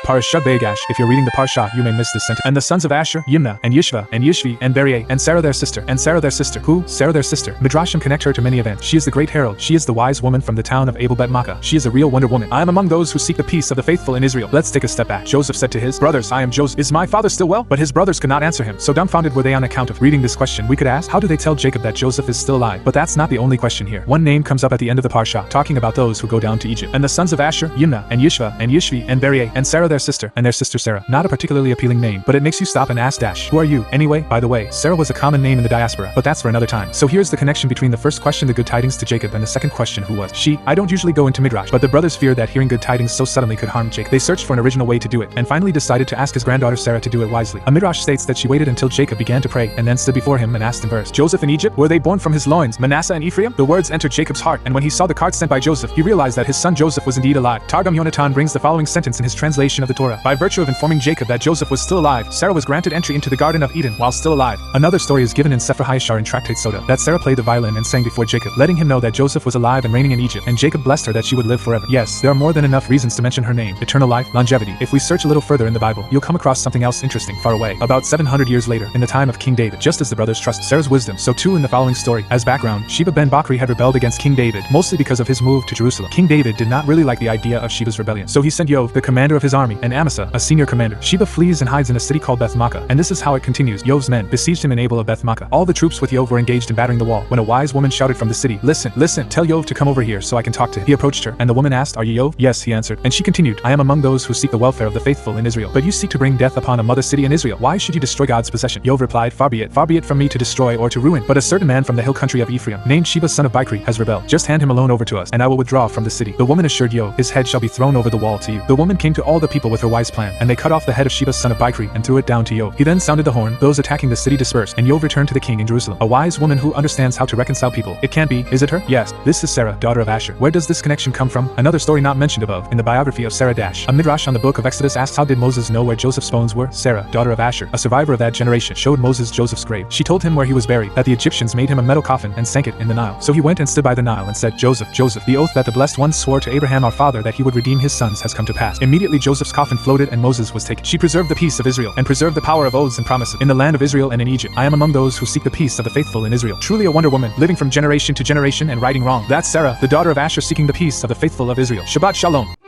Parshat Vayigash. If you're reading the Parsha, you may miss this sentence. And the sons of Asher, Yimna, and Yishva, and Yishvi, and Beriah, and Sarah their sister, and Sarah their sister. Who? Sarah their sister. Midrashim connect her to many events. She is the great herald. She is the wise woman from the town of Abel Bet Makkah. She is a real wonder woman. I am among those who seek the peace of the faithful in Israel. Let's take a step back. Joseph said to his brothers, I am Joseph. Is my father still well? But his brothers could not answer him. So dumbfounded were they on account of reading this question. We could ask, how do they tell Jacob that Joseph is still alive? But that's not the only question here. One name comes up at the end of the Parsha, talking about those who go down to Egypt. And the sons of Asher, Yimna, and Yishva, and Yishvi, and Beriah, and Sarah their sister, and their sister Sarah. Not a particularly appealing name, but it makes you stop and ask who are you? Anyway, by the way, Sarah was a common name in the diaspora, but that's for another time. So here's the connection between the first question, the good tidings to Jacob, and the second question, who was she? I don't usually go into Midrash, but the brothers feared that hearing good tidings so suddenly could harm Jacob. They searched for an original way to do it, and finally decided to ask his granddaughter Sarah to do it wisely. A Midrash states that she waited until Jacob began to pray, and then stood before him and asked in verse, Joseph and Egypt, were they born from his loins, Manasseh and Ephraim? The words entered Jacob's heart, and when he saw the card sent by Joseph, he realized that his son Joseph was indeed alive. Targum Yonatan brings the following sentence in his translation of the Torah. By virtue of informing Jacob that Joseph was still alive, Sarah was granted entry into the Garden of Eden while still alive. Another story is given in Sefer Hayashar in Tractate Soda, that Sarah played the violin and sang before Jacob, letting him know that Joseph was alive and reigning in Egypt, and Jacob blessed her that she would live forever. Yes, there are more than enough reasons to mention her name, eternal life, longevity. If we search a little further in the Bible, you'll come across something else interesting far away. About 700 years later, in the time of King David, just as the brothers trusted Sarah's wisdom, so too in the following story. As background, Sheba ben Bakri had rebelled against King David, mostly because of his move to Jerusalem. King David did not really like the idea of Sheba's rebellion, so he sent Yov, the commander of his army, and Amasa, a senior commander. Sheba flees and hides in a city called Beth Makkah, and this is how it continues. Yov's men besieged him in Abel of Beth Makkah. All the troops with Yov were engaged in battering the wall, when a wise woman shouted from the city, Listen, tell Yov to come over here so I can talk to him. He approached her, and the woman asked, Are you Yov? Yes, he answered. And she continued, I am among those who seek the welfare of the faithful in Israel. But you seek to bring death upon a mother city in Israel. Why should you destroy God's possession? Yov replied, Far be it from me to destroy or to ruin. But a certain man from the hill country of Ephraim, named Sheba son of Bikri, has rebelled. Just hand him alone over to us, and I will withdraw from the city. The woman assured Yov, His head shall be thrown over the wall to you. The woman came to all the people with her wise plan, and they cut off the head of Sheba son of Bikri and threw it down to Yov. He then sounded the horn, those attacking the city dispersed, and Yov returned to the king in Jerusalem. A wise woman who understands how to reconcile people. It can't be, is it her? Yes, this is Sarah, daughter of Asher. Where does this connection come from? Another story not mentioned above, in the biography of Sarah Dash. A midrash on the book of Exodus asks, how did Moses know where Joseph's bones were? Sarah, daughter of Asher, a survivor of that generation, showed Moses Joseph's grave. She told him where he was buried, that the Egyptians made him a metal coffin and sank it in the Nile. So he went and stood by the Nile and said, Joseph, the oath that the blessed one swore to Abraham our father that he would redeem his sons has come to pass. Immediately Joseph's coffin floated and Moses was taken. She preserved the peace of Israel, and preserved the power of oaths and promises in the land of Israel and in Egypt. I am among those who seek the peace of the faithful in Israel. Truly a wonder woman, living from generation to generation and righting wrong. That's Sarah, the daughter of Asher, seeking the peace of the faithful of Israel. Shabbat Shalom.